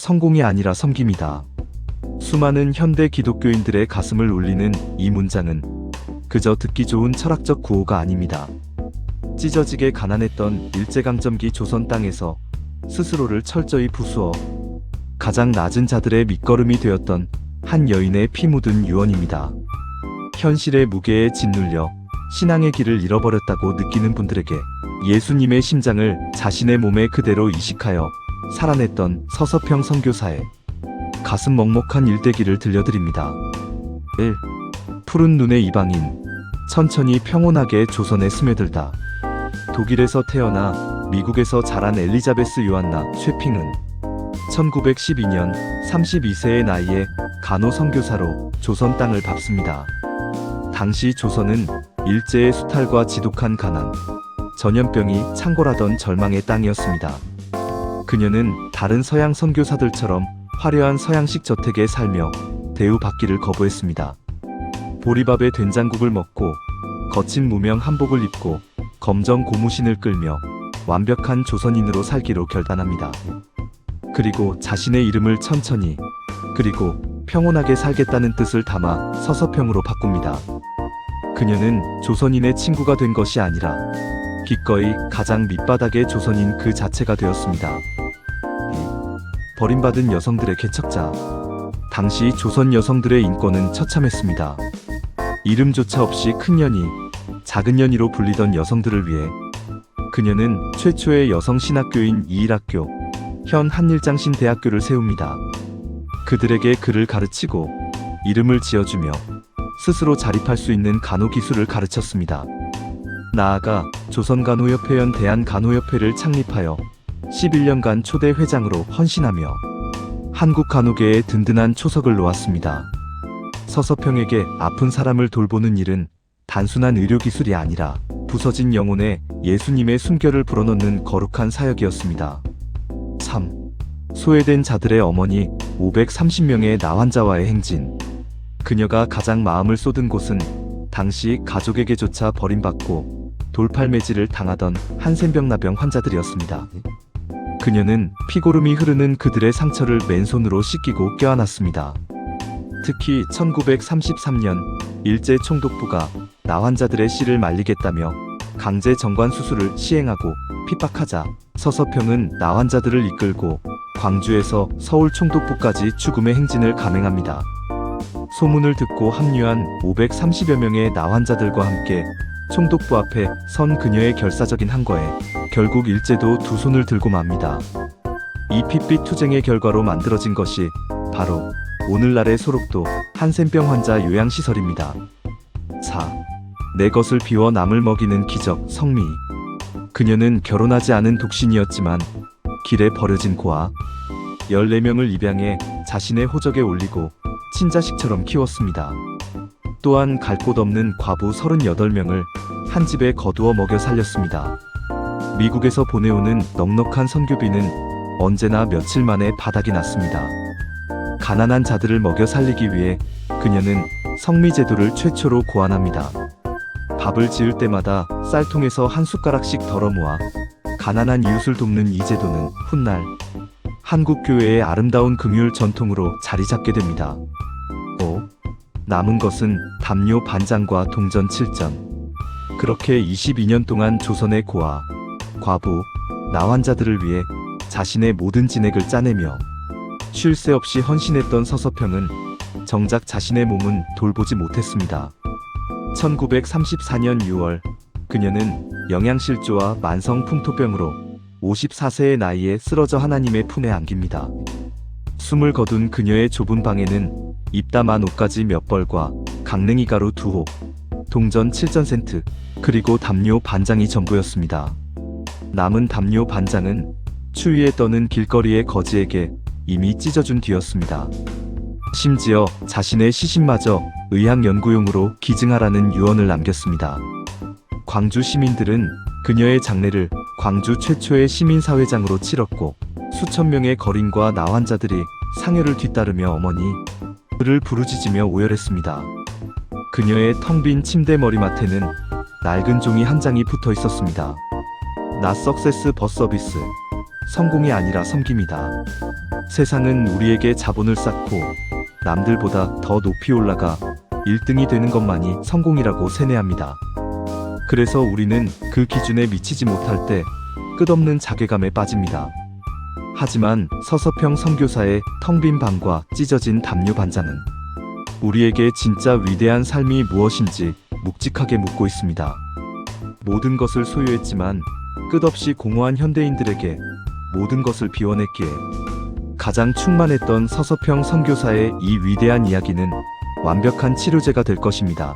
성공이 아니라 섬김이다. 수많은 현대 기독교인들의 가슴을 울리는 이 문장은 그저 듣기 좋은 철학적 구호가 아닙니다. 찢어지게 가난했던 일제강점기 조선 땅에서 스스로를 철저히 부수어 가장 낮은 자들의 밑거름이 되었던 한 여인의 피 묻은 유언입니다. 현실의 무게에 짓눌려 신앙의 길을 잃어버렸다고 느끼는 분들에게 예수님의 심장을 자신의 몸에 그대로 이식하여 살아냈던 서서평 선교사의 가슴 먹먹한 일대기를 들려드립니다. 1. 푸른 눈의 이방인, 천천히 평온하게 조선에 스며들다. 독일에서 태어나 미국에서 자란 엘리자베스 요한나 쉐핑은 1912년 32세의 나이에 간호 선교사로 조선 땅을 밟습니다. 당시 조선은 일제의 수탈과 지독한 가난, 전염병이 창궐하던 절망의 땅이었습니다. 그녀는 다른 서양 선교사들처럼 화려한 서양식 저택에 살며 대우받기를 거부했습니다. 보리밥에 된장국을 먹고 거친 무명 한복을 입고 검정 고무신을 끌며 완벽한 조선인으로 살기로 결단합니다. 그리고 자신의 이름을 천천히 그리고 평온하게 살겠다는 뜻을 담아 서서평으로 바꿉니다. 그녀는 조선인의 친구가 된 것이 아니라 기꺼이 가장 밑바닥의 조선인 그 자체가 되었습니다. 버림받은 여성들의 개척자. 당시 조선 여성들의 인권은 처참했습니다. 이름조차 없이 큰 년이, 작은 년이로 불리던 여성들을 위해 그녀는 최초의 여성 신학교인 이일학교, 현 한일장신대학교를 세웁니다. 그들에게 글을 가르치고 이름을 지어주며 스스로 자립할 수 있는 간호 기술을 가르쳤습니다. 나아가 조선간호협회연 대한간호협회를 창립하여 11년간 초대 회장으로 헌신하며 한국 간호계에 든든한 초석을 놓았습니다. 서서평에게 아픈 사람을 돌보는 일은 단순한 의료기술이 아니라 부서진 영혼에 예수님의 숨결을 불어넣는 거룩한 사역이었습니다. 3. 소외된 자들의 어머니 530명의 나환자와의 행진. 그녀가 가장 마음을 쏟은 곳은 당시 가족에게조차 버림받고 돌팔매질을 당하던 한센병나병 환자들이었습니다. 그녀는 피고름이 흐르는 그들의 상처를 맨손으로 씻기고 껴안았습니다. 특히 1933년 일제 총독부가 나환자들의 씨를 말리겠다며 강제 정관 수술을 시행하고 핍박하자 서서평은 나환자들을 이끌고 광주에서 서울 총독부까지 죽음의 행진을 감행합니다. 소문을 듣고 합류한 530여 명의 나환자들과 함께 총독부 앞에 선 그녀의 결사적인 항거에 결국 일제도 두 손을 들고 맙니다. 이 핏빛 투쟁의 결과로 만들어진 것이 바로 오늘날의 소록도 한센병 환자 요양시설입니다. 4. 내 것을 비워 남을 먹이는 기적 성미. 그녀는 결혼하지 않은 독신이었지만 길에 버려진 고아 14명을 입양해 자신의 호적에 올리고 친자식처럼 키웠습니다. 또한 갈 곳 없는 과부 38명을 한 집에 거두어 먹여 살렸습니다. 미국에서 보내오는 넉넉한 선교비는 언제나 며칠 만에 바닥이 났습니다. 가난한 자들을 먹여 살리기 위해 그녀는 성미제도를 최초로 고안합니다. 밥을 지을 때마다 쌀통에서 한 숟가락씩 덜어 모아 가난한 이웃을 돕는 이 제도는 훗날 한국 교회의 아름다운 금율 전통으로 자리 잡게 됩니다. 5. 남은 것은 담요 반장과 동전 7전. 그렇게 22년 동안 조선의 고아, 과부, 나환자들을 위해 자신의 모든 진액을 짜내며 쉴 새 없이 헌신했던 서서평은 정작 자신의 몸은 돌보지 못했습니다. 1934년 6월 그녀는 영양실조와 만성풍토병으로 54세의 나이에 쓰러져 하나님의 품에 안깁니다. 숨을 거둔 그녀의 좁은 방에는 입담한 옷가지 몇 벌과 강냉이 가루 2홉, 동전 7전센트, 그리고 담요 반장이 전부였습니다. 남은 담요 반장은 추위에 떠는 길거리의 거지에게 이미 찢어준 뒤였습니다. 심지어 자신의 시신마저 의학연구용으로 기증하라는 유언을 남겼습니다. 광주 시민들은 그녀의 장례를 광주 최초의 시민사회장으로 치렀고 수천 명의 거린과 나환자들이 상여를 뒤따르며 어머니를 부르짖으며 오열했습니다. 그녀의 텅 빈 침대 머리맡에는 낡은 종이 한 장이 붙어 있었습니다. 나 석세스 버서비스. 성공이 아니라 섬김이다. 세상은 우리에게 자본을 쌓고 남들보다 더 높이 올라가 1등이 되는 것만이 성공이라고 세뇌합니다. 그래서 우리는 그 기준에 미치지 못할 때 끝없는 자괴감에 빠집니다. 하지만 서서평 선교사의 텅 빈 방과 찢어진 담요 반자는 우리에게 진짜 위대한 삶이 무엇인지 묵직하게 묻고 있습니다. 모든 것을 소유했지만 끝없이 공허한 현대인들에게 모든 것을 비워냈기에 가장 충만했던 서서평 선교사의 이 위대한 이야기는 완벽한 치료제가 될 것입니다.